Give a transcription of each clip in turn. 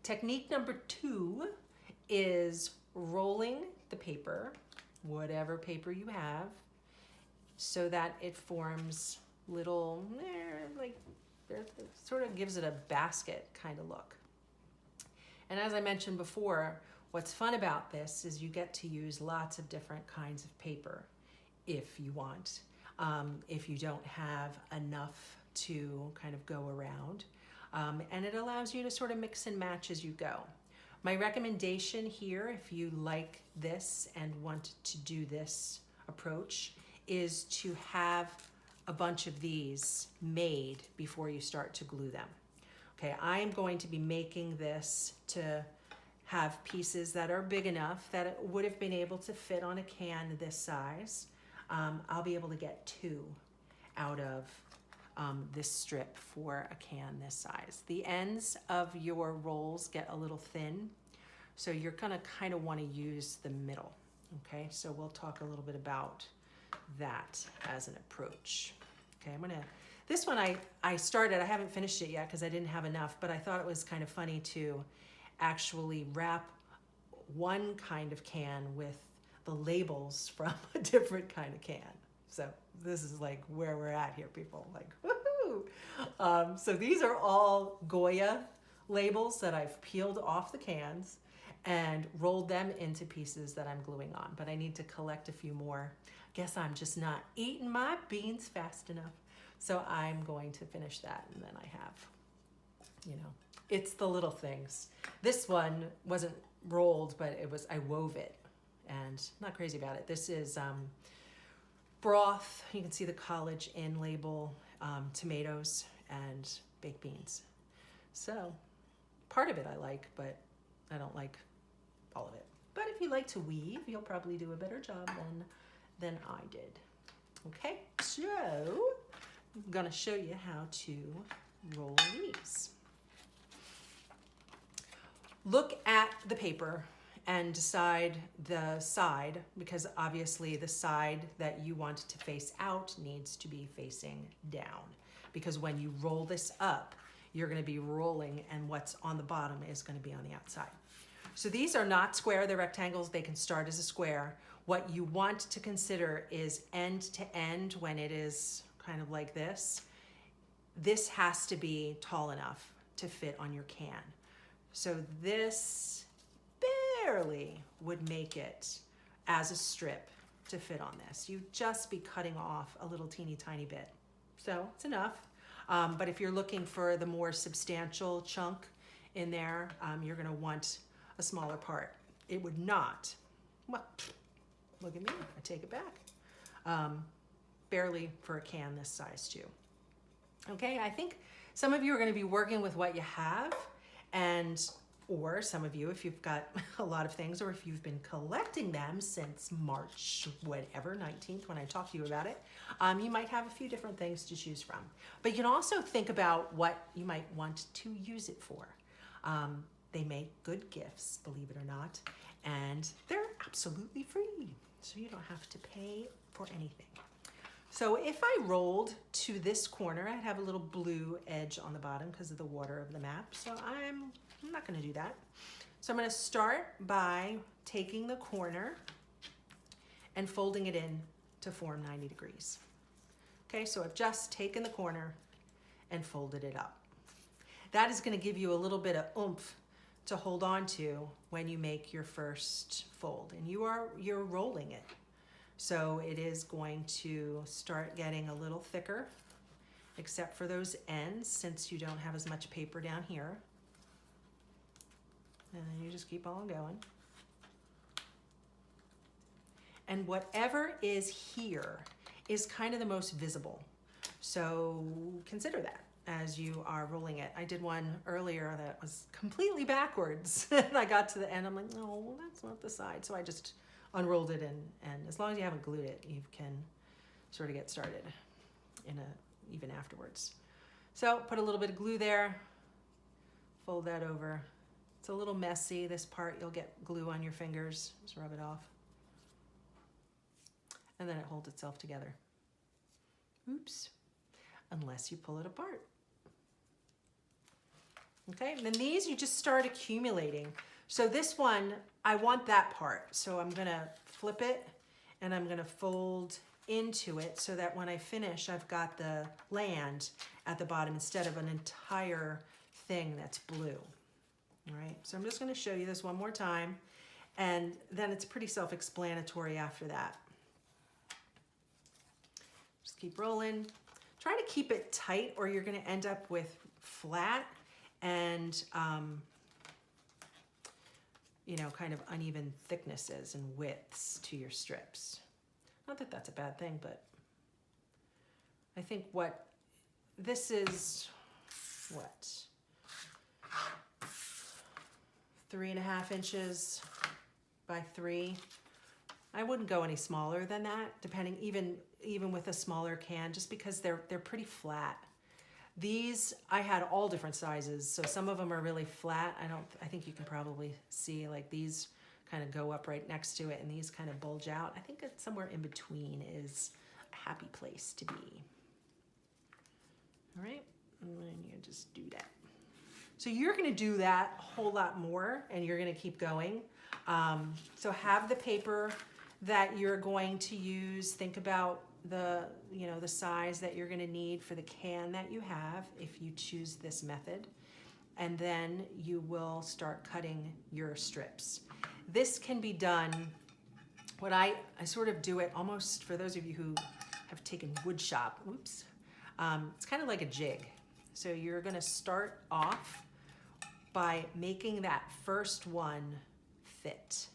Technique number 2 is rolling the paper, whatever paper you have, so that it forms little, like, sort of gives it a basket kind of look. And as I mentioned before, what's fun about this is you get to use lots of different kinds of paper if you want. If you don't have enough to kind of go around. And it allows you to sort of mix and match as you go. My recommendation here, if you like this and want to do this approach, is to have a bunch of these made before you start to glue them. Okay, I am going to be making this to have pieces that are big enough that it would have been able to fit on a can this size. I'll be able to get 2 out of this strip for a can this size. The ends of your rolls get a little thin, so you're gonna kind of want to use the middle. Okay, so we'll talk a little bit about that as an approach. Okay, this one I started, I haven't finished it yet because I didn't have enough, but I thought it was kind of funny to actually wrap one kind of can with the labels from a different kind of can. So this is like where we're at here, people, like, woohoo! So these are all Goya labels that I've peeled off the cans and rolled them into pieces that I'm gluing on, but I need to collect a few more. Guess I'm just not eating my beans fast enough. So I'm going to finish that, and then I have, it's the little things. This one wasn't rolled, but I wove it, and I'm not crazy about it. This is broth. You can see the College Inn label, tomatoes, and baked beans. So part of it I like, but I don't like all of it. But if you like to weave, you'll probably do a better job than I did. Okay, so I'm gonna show you how to roll these. Look at the paper and decide the side, because obviously the side that you want to face out needs to be facing down, because when you roll this up, you're gonna be rolling and what's on the bottom is gonna be on the outside. So these are not square, they're rectangles, they can start as a square. What you want to consider is end to end when it is kind of like this. This has to be tall enough to fit on your can. So this barely would make it as a strip to fit on this. You'd just be cutting off a little teeny tiny bit. So it's enough. But if you're looking for the more substantial chunk in there, you're gonna want a smaller part. It would not, well, look at me, I take it back. Barely for a can this size too. Okay, I think some of you are gonna be working with what you have, or some of you, if you've got a lot of things, or if you've been collecting them since March, whatever, 19th, when I talked to you about it, you might have a few different things to choose from. But you can also think about what you might want to use it for. They make good gifts, believe it or not, and they're absolutely free, so you don't have to pay for anything. So if I rolled to this corner, I'd have a little blue edge on the bottom because of the water of the map, so I'm not gonna do that. So I'm gonna start by taking the corner and folding it in to form 90 degrees. Okay, so I've just taken the corner and folded it up. That is gonna give you a little bit of oomph to hold on to when you make your first fold, and you're rolling it. So it is going to start getting a little thicker, except for those ends, since you don't have as much paper down here. And then you just keep on going. And whatever is here is kind of the most visible. So consider that as you are rolling it. I did one earlier that was completely backwards. And I got to the end, I'm like, no, that's not the side. So I just unrolled it, and as long as you haven't glued it, you can sort of get started even afterwards. So put a little bit of glue there, fold that over. It's a little messy, this part. You'll get glue on your fingers, just rub it off. And then it holds itself together. Oops, unless you pull it apart. Okay, and then these you just start accumulating. So this one, I want that part. So I'm gonna flip it and I'm gonna fold into it so that when I finish, I've got the land at the bottom instead of an entire thing that's blue. All right, so I'm just gonna show you this one more time, and then it's pretty self-explanatory after that. Just keep rolling. Try to keep it tight or you're gonna end up with flat and you know, kind of uneven thicknesses and widths to your strips. Not that that's a bad thing, but I think what this is, what, 3.5 inches by 3. I wouldn't go any smaller than that, depending, even with a smaller can, just because they're pretty flat. These, I had all different sizes, so some of them are really flat. I think you can probably see, like, these kind of go up right next to it and these kind of bulge out. I think it's somewhere in between is a happy place to be. All right, and then you just do that. So you're gonna do that a whole lot more and you're gonna keep going. So have the paper that you're going to use. Think about the size that you're gonna need for the can that you have if you choose this method. And then you will start cutting your strips. This can be done, I sort of do it almost, for those of you who have taken wood shop, oops, it's kind of like a jig. So you're gonna start off by making that first one fit.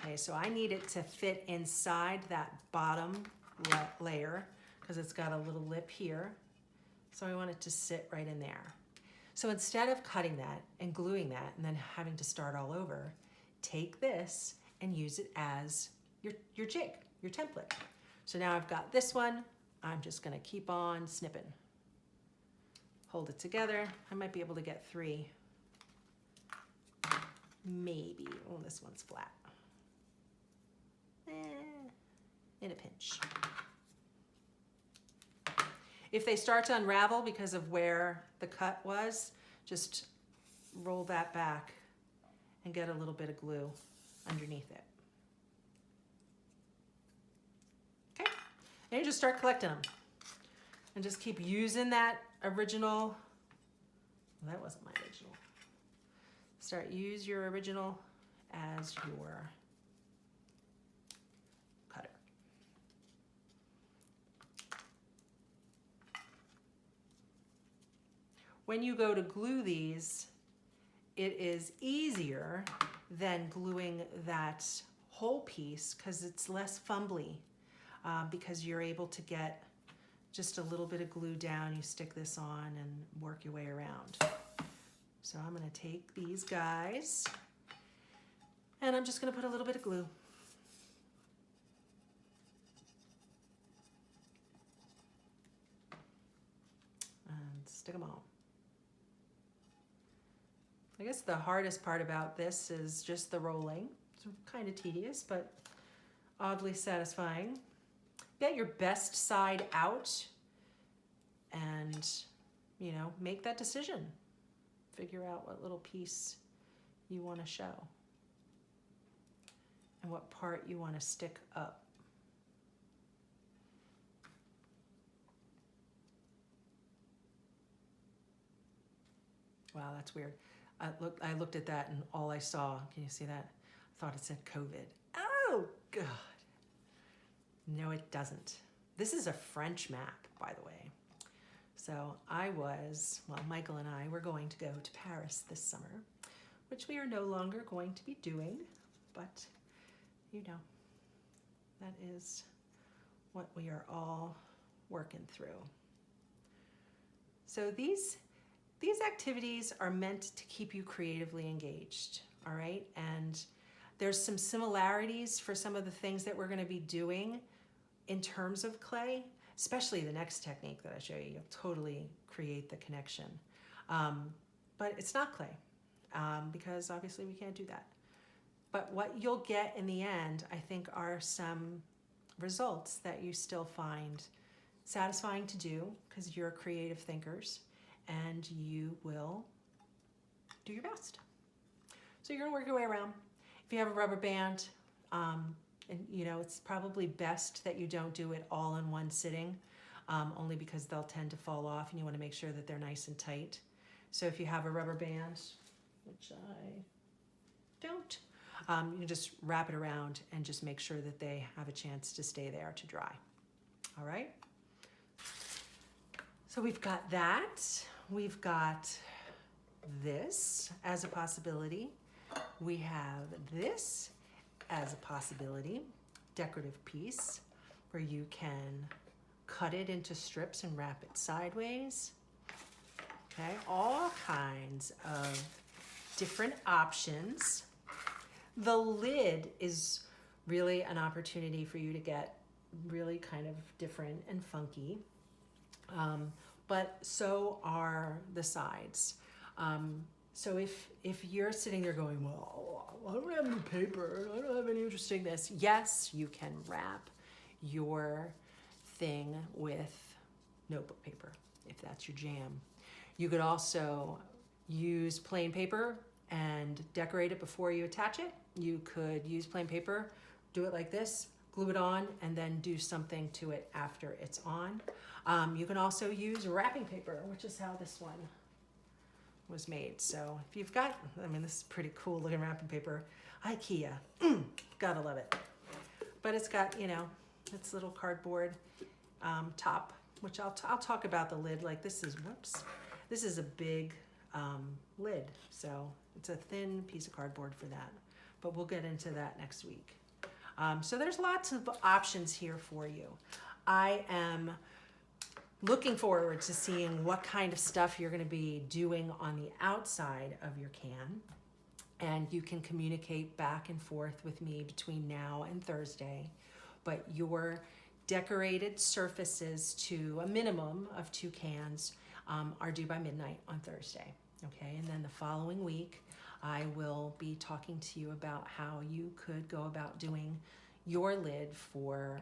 Okay, so I need it to fit inside that bottom layer because it's got a little lip here. So I want it to sit right in there. So instead of cutting that and gluing that and then having to start all over, take this and use it as your jig, your template. So now I've got this one. I'm just gonna keep on snipping. Hold it together. I might be able to get 3. Maybe. Oh, this one's flat. In a pinch. If they start to unravel because of where the cut was, just roll that back and get a little bit of glue underneath it. Okay, and you just start collecting them. And just keep using that original, well, that wasn't my original. Use your original as your cutter. When you go to glue these, it is easier than gluing that whole piece because it's less fumbly because you're able to get just a little bit of glue down. You stick this on and work your way around. So I'm gonna take these guys and I'm just gonna put a little bit of glue. And stick them on. I guess the hardest part about this is just the rolling. It's kind of tedious, but oddly satisfying. Get your best side out and, make that decision. Figure out what little piece you want to show and what part you want to stick up. Wow, that's weird. I looked at that and all I saw, can you see that? I thought it said COVID. Oh, God. No, it doesn't. This is a French map, by the way. So Michael and I were going to go to Paris this summer, which we are no longer going to be doing, but that is what we are all working through. So these activities are meant to keep you creatively engaged, all right? And there's some similarities for some of the things that we're gonna be doing in terms of clay, especially the next technique that I show you. You'll totally create the connection. But it's not clay because obviously we can't do that. But what you'll get in the end, I think, are some results that you still find satisfying to do because you're creative thinkers and you will do your best. So you're gonna work your way around. If you have a rubber band, and you know, it's probably best that you don't do it all in one sitting, only because they'll tend to fall off and you wanna make sure that they're nice and tight. So if you have a rubber band, which I don't, you can just wrap it around and just make sure that they have a chance to stay there to dry. All right? So we've got that. We've got this as a possibility. We have this as a possibility, decorative piece where you can cut it into strips and wrap it sideways. Okay, all kinds of different options. The lid is really an opportunity for you to get really kind of different and funky, but so are the sides. So if you're sitting there going, well, I don't have any paper, I don't have any interesting this, yes, you can wrap your thing with notebook paper if that's your jam. You could also use plain paper and decorate it before you attach it. You could use plain paper, do it like this, glue it on, and then do something to it after it's on. You can also use wrapping paper, which is how this one was made. So if you've got, I mean, this is pretty cool looking wrapping paper. IKEA, gotta love it. But it's got, you know, its little cardboard top, which I'll talk about the lid. Like this is, whoops, this is a big lid. So it's a thin piece of cardboard for that. But we'll get into that next week. So there's lots of options here for you. I am looking forward to seeing what kind of stuff you're going to be doing on the outside of your can. And you can communicate back and forth with me between now and Thursday. But your decorated surfaces to a minimum of 2 cans are due by midnight on Thursday. Okay, and then the following week, I will be talking to you about how you could go about doing your lid for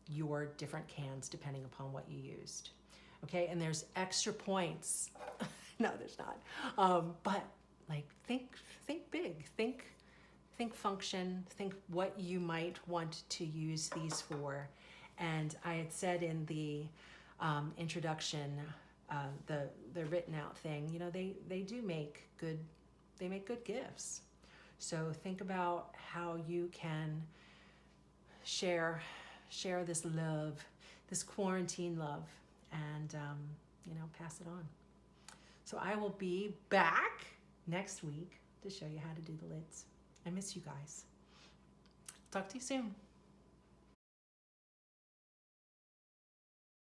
your different cans depending upon what you used. Okay, and there's extra points. No, there's not. But like think big, think function, think what you might want to use these for. And I had said in the introduction, the written out thing, you know, they do make good, they make good gifts. So think about how you can share this love, this quarantine love, and you know, pass it on. So I will be back next week to show you how to do the lids. I miss you guys. Talk to you soon.